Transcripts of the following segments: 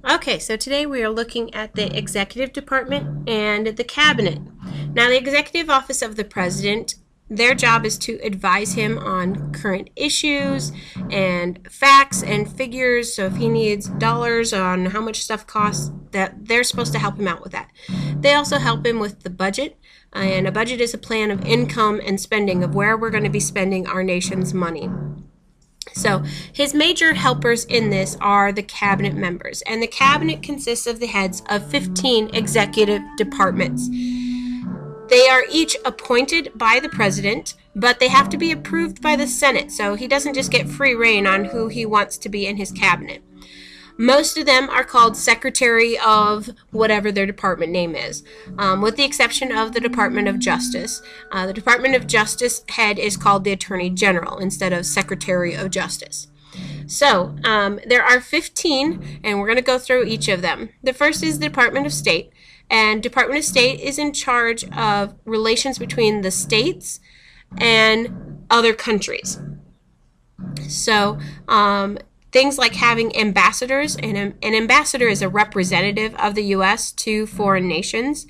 Okay, so today we are looking at the executive department and the cabinet. Now, the executive office of the president, their job is to advise him on current issues and facts and figures. So if he needs dollars on how much stuff costs, that they're supposed to help him out with that. They also help him with the budget, and a budget is a plan of income and spending of where we're going to be spending our nation's money. So his major helpers in this are the cabinet members, and the cabinet consists of the heads of 15 executive departments. They are each appointed by the president, but they have to be approved by the Senate, so he doesn't just get free reign on who he wants to be in his cabinet. Most of them are called Secretary of whatever their department name is, with the exception of the Department of Justice. The Department of Justice head is called the Attorney General instead of Secretary of Justice. So there are 15, and we're going to go through each of them. The first is the Department of State, and Department of State is in charge of relations between the states and other countries. So things like having ambassadors, and an ambassador is a representative of the U.S. to foreign nations.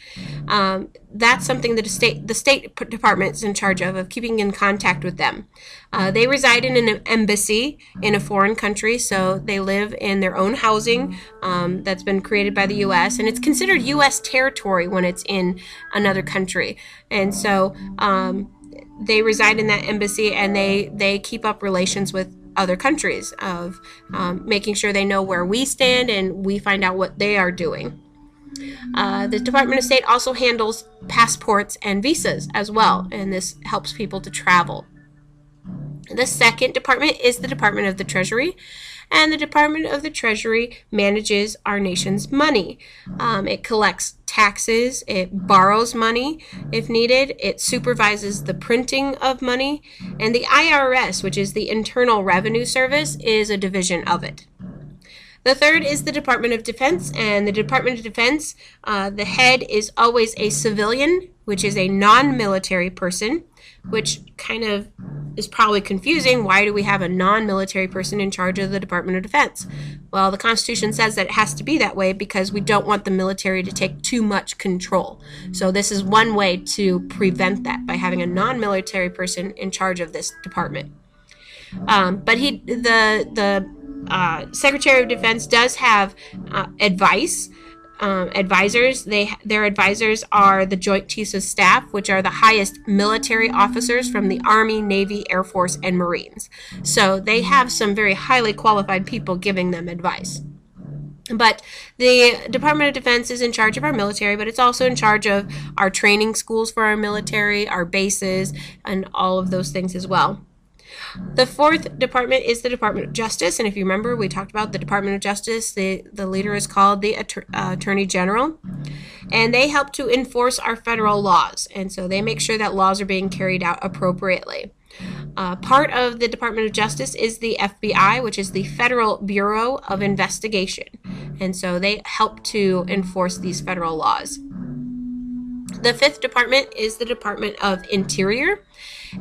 That's something that the State Department is in charge of keeping in contact with them. They reside in an embassy in a foreign country, so they live in their own housing that's been created by the U.S., and it's considered U.S. territory when it's in another country. And so they reside in that embassy, and they keep up relations with other countries of making sure they know where we stand and we find out what they are doing. The Department of State also handles passports and visas as well, and this helps people to travel. The second department is the Department of the Treasury, and the Department of the Treasury manages our nation's money. It collects taxes, it borrows money if needed, it supervises the printing of money, and the IRS, which is the Internal Revenue Service, is a division of it. The third is the Department of Defense, and the Department of Defense, the head is always a civilian, which is a non-military person, which kind of is probably confusing. Why do we have a non-military person in charge of the Department of Defense? Well, the Constitution says that it has to be that way because we don't want the military to take too much control. So this is one way to prevent that, by having a non-military person in charge of this department. But the Secretary of Defense does have advisors. Their advisors are the Joint Chiefs of Staff, which are the highest military officers from the Army, Navy, Air Force, and Marines. So they have some very highly qualified people giving them advice. But the Department of Defense is in charge of our military, but it's also in charge of our training schools for our military, our bases, and all of those things as well. The fourth department is the Department of Justice, and if you remember, we talked about the Department of Justice. The leader is called the Attorney General, and they help to enforce our federal laws, and so they make sure that laws are being carried out appropriately. Part of the Department of Justice is the FBI, which is the Federal Bureau of Investigation, and so they help to enforce these federal laws. The fifth department is the Department of Interior,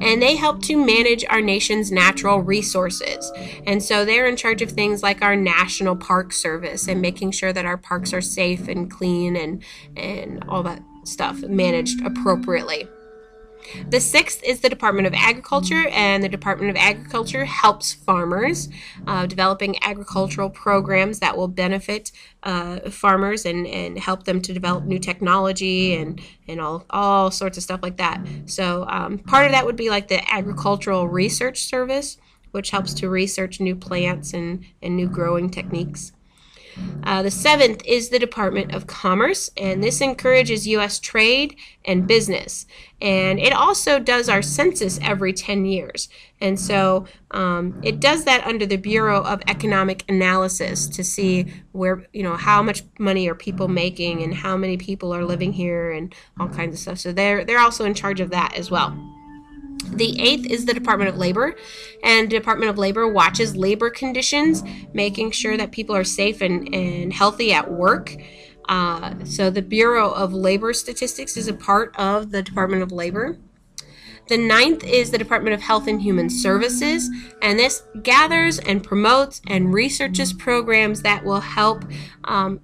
and they help to manage our nation's natural resources. And so they're in charge of things like our National Park Service and making sure that our parks are safe and clean and all that stuff managed appropriately. The sixth is the Department of Agriculture, and the Department of Agriculture helps farmers, developing agricultural programs that will benefit farmers and help them to develop new technology and all sorts of stuff like that. So part of that would be like the Agricultural Research Service, which helps to research new plants and new growing techniques. The seventh is the Department of Commerce, and this encourages U.S. trade and business. And it also does our census every 10 years. And so it does that under the Bureau of Economic Analysis to see where, how much money are people making and how many people are living here and all kinds of stuff. So they're also in charge of that as well. The eighth is the Department of Labor, and the Department of Labor watches labor conditions, making sure that people are safe and healthy at work. So the Bureau of Labor Statistics is a part of the Department of Labor. The ninth is the Department of Health and Human Services, and this gathers and promotes and researches programs that will help,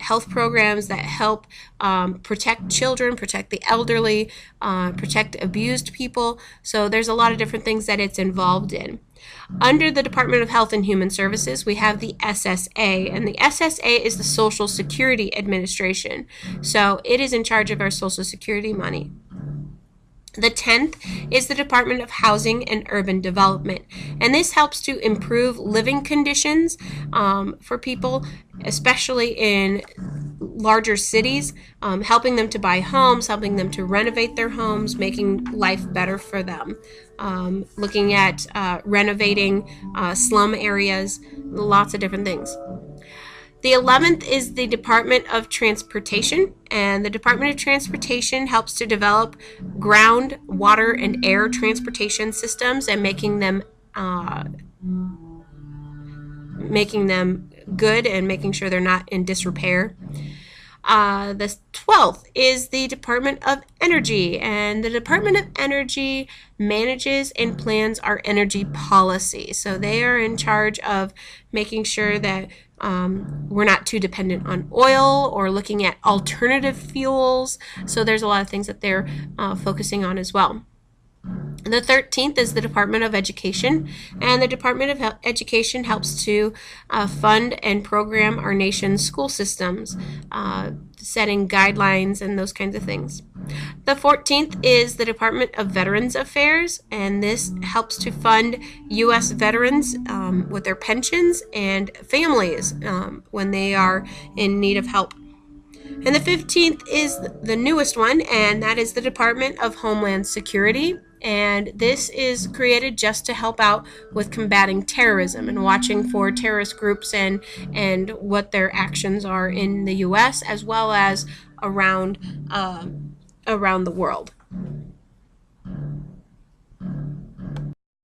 health programs that help protect children, protect the elderly, protect abused people. So there's a lot of different things that it's involved in. Under the Department of Health and Human Services, we have the SSA, and the SSA is the Social Security Administration. So it is in charge of our Social Security money. The 10th is the Department of Housing and Urban Development, and this helps to improve living conditions for people, especially in larger cities, helping them to buy homes, helping them to renovate their homes, making life better for them, looking at renovating slum areas, lots of different things. The 11th is the Department of Transportation, and the Department of Transportation helps to develop ground, water, and air transportation systems and making them good and making sure they're not in disrepair. The 12th is the Department of Energy, and the Department of Energy manages and plans our energy policy. So they are in charge of making sure that we're not too dependent on oil or looking at alternative fuels. So there's a lot of things that they're focusing on as well. The 13th is the Department of Education, and the Department of Education helps to fund and program our nation's school systems, setting guidelines and those kinds of things. The 14th is the Department of Veterans Affairs, and this helps to fund U.S. veterans with their pensions and families when they are in need of help. And the 15th is the newest one, and that is the Department of Homeland Security. And this is created just to help out with combating terrorism and watching for terrorist groups and what their actions are in the U.S. as well as around the world.